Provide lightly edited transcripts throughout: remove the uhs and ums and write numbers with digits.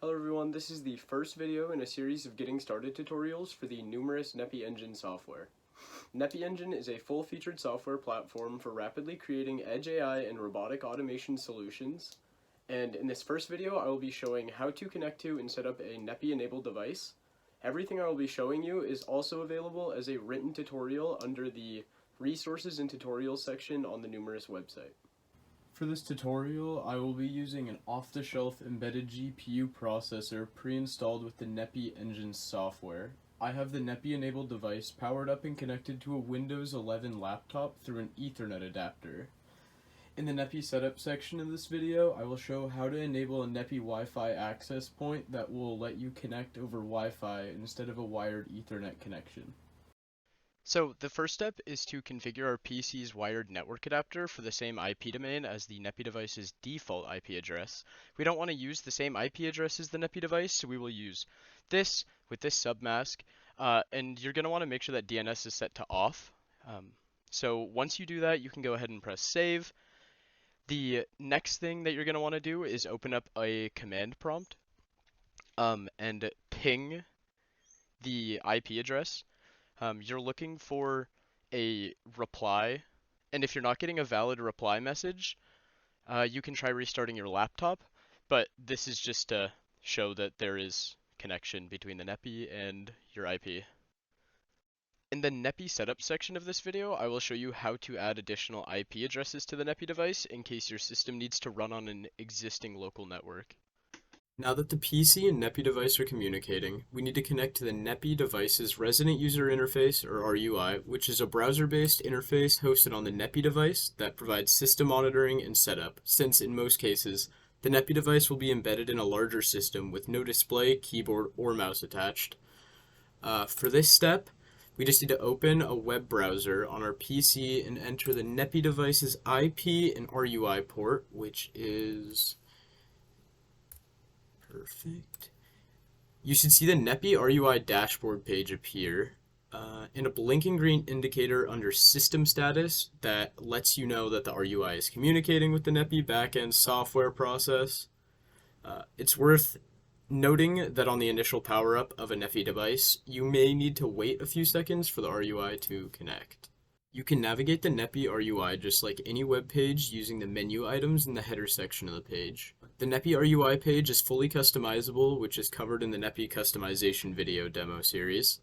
Hello everyone, this is the first video in a series of getting started tutorials for the numerous NEPI Engine software. NEPI Engine is a full-featured software platform for rapidly creating edge AI and robotic automation solutions. And in this first video, I will be showing how to connect to and set up a NEPI-enabled device. Everything I will be showing you is also available as a written tutorial under the Resources and Tutorials section on the Numerous website. For this tutorial, I will be using an off-the-shelf embedded GPU processor pre-installed with the NEPI Engine software. I have the NEPI-enabled device powered up and connected to a Windows 11 laptop through an Ethernet adapter. In the NEPI setup section of this video, I will show how to enable a NEPI Wi-Fi access point that will let you connect over Wi-Fi instead of a wired Ethernet connection. So the first step is to configure our PC's wired network adapter for the same IP domain as the NEPI device's default IP address. We don't want to use the same IP address as the NEPI device, so we will use this with this submask, and you're going to want to make sure that DNS is set to off. So once you do that, you can go ahead and press save. The next thing that you're going to want to do is open up a command prompt and ping the IP address. You're looking for a reply, and if you're not getting a valid reply message, you can try restarting your laptop, but this is just to show that there is connection between the NEPI and your IP. In the NEPI setup section of this video, I will show you how to add additional IP addresses to the NEPI device in case your system needs to run on an existing local network. Now that the PC and NEPI device are communicating, we need to connect to the NEPI device's Resident User Interface, or RUI, which is a browser-based interface hosted on the NEPI device that provides system monitoring and setup, since in most cases, the NEPI device will be embedded in a larger system with no display, keyboard, or mouse attached. For this step, we just need to open a web browser on our PC and enter the NEPI device's IP and RUI port, which is perfect. You should see the NEPI RUI dashboard page appear, and a blinking green indicator under system status that lets you know that the RUI is communicating with the NEPI backend software process. It's worth noting that on the initial power up of a NEPI device, you may need to wait a few seconds for the RUI to connect. You can navigate the NEPI RUI just like any web page using the menu items in the header section of the page. The NEPI RUI page is fully customizable, which is covered in the NEPI customization video demo series.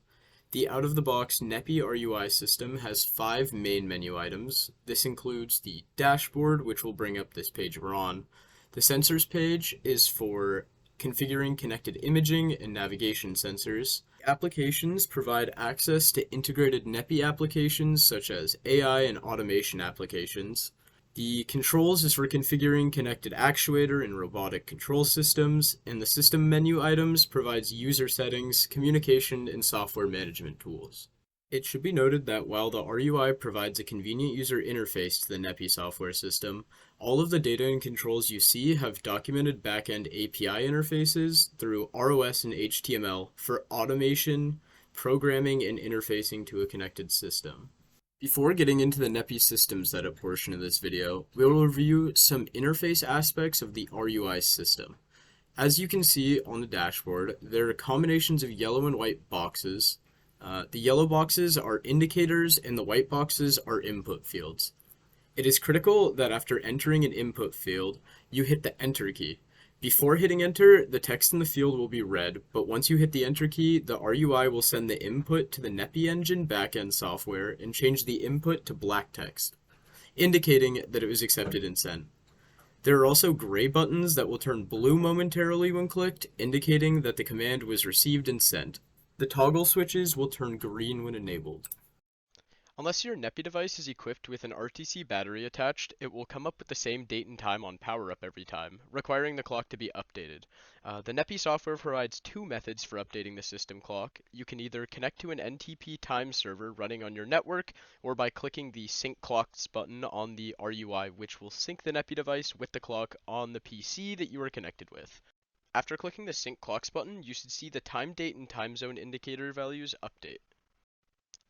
The out-of-the-box NEPI RUI system has 5 main menu items. This includes the dashboard, which will bring up this page we're on. The sensors page is for configuring connected imaging and navigation sensors. Applications provide access to integrated NEPI applications such as AI and automation applications. The controls is for configuring connected actuator and robotic control systems, and the system menu items provides user settings, communication, and software management tools. It should be noted that while the RUI provides a convenient user interface to the NEPI software system, all of the data and controls you see have documented backend API interfaces through ROS and HTML for automation, programming, and interfacing to a connected system. Before getting into the NEPI system setup portion of this video, we will review some interface aspects of the RUI system. As you can see on the dashboard, there are combinations of yellow and white boxes. The yellow boxes are indicators and the white boxes are input fields. It is critical that after entering an input field, you hit the enter key. Before hitting enter, the text in the field will be red, but once you hit the enter key, the RUI will send the input to the NEPI Engine backend software and change the input to black text, indicating that it was accepted and sent. There are also gray buttons that will turn blue momentarily when clicked, indicating that the command was received and sent. The toggle switches will turn green when enabled. Unless your NEPI device is equipped with an RTC battery attached, it will come up with the same date and time on power up every time, requiring the clock to be updated. The NEPI software provides 2 methods for updating the system clock. You can either connect to an NTP time server running on your network, or by clicking the Sync Clocks button on the RUI, which will sync the NEPI device with the clock on the PC that you are connected with. After clicking the Sync Clocks button, you should see the time, date, and time zone indicator values update.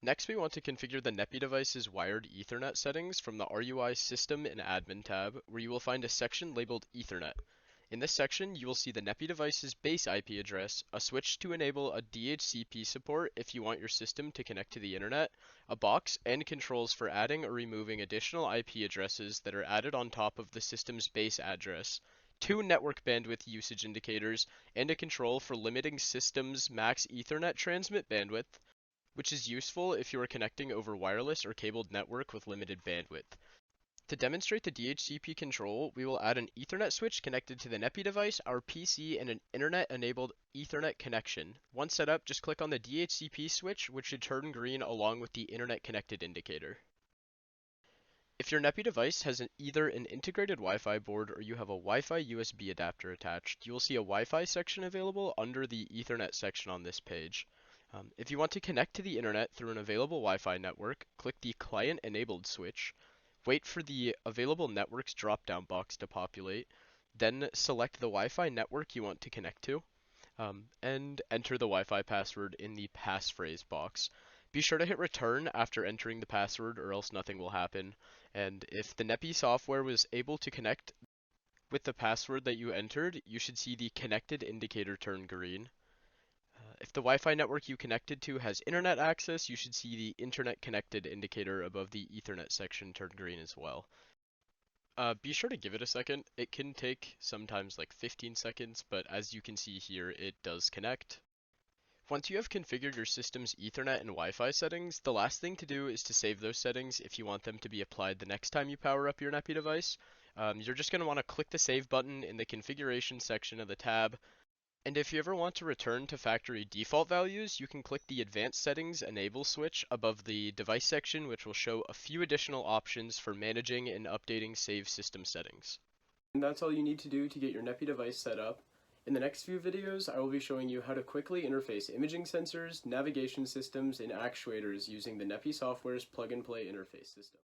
Next, we want to configure the NEPI device's wired Ethernet settings from the RUI System and Admin tab, where you will find a section labeled Ethernet. In this section, you will see the NEPI device's base IP address, a switch to enable a DHCP support if you want your system to connect to the internet, a box, and controls for adding or removing additional IP addresses that are added on top of the system's base address, two network bandwidth usage indicators, and a control for limiting system's max Ethernet transmit bandwidth, which is useful if you are connecting over wireless or cabled network with limited bandwidth. To demonstrate the DHCP control, we will add an Ethernet switch connected to the NEPI device, our PC, and an internet-enabled Ethernet connection. Once set up, just click on the DHCP switch, which should turn green along with the internet connected indicator. If your NEPI device has either an integrated Wi-Fi board or you have a Wi-Fi USB adapter attached, you will see a Wi-Fi section available under the Ethernet section on this page. If you want to connect to the internet through an available Wi-Fi network, click the Client Enabled switch, wait for the Available Networks drop-down box to populate, then select the Wi-Fi network you want to connect to, and enter the Wi-Fi password in the passphrase box. Be sure to hit return after entering the password or else nothing will happen. And if the NEPI software was able to connect with the password that you entered, you should see the connected indicator turn green. If the Wi-Fi network you connected to has internet access, you should see the internet connected indicator above the Ethernet section turn green as well. Be sure to give it a second. It can take sometimes like 15 seconds, but as you can see here, it does connect. Once you have configured your system's Ethernet and Wi-Fi settings, the last thing to do is to save those settings if you want them to be applied the next time you power up your NEPI device. You're just going to want to click the Save button in the Configuration section of the tab, and if you ever want to return to factory default values, you can click the Advanced Settings Enable switch above the Device section, which will show a few additional options for managing and updating save system settings. And that's all you need to do to get your NEPI device set up. In the next few videos, I will be showing you how to quickly interface imaging sensors, navigation systems, and actuators using the NEPI software's plug-and-play interface system.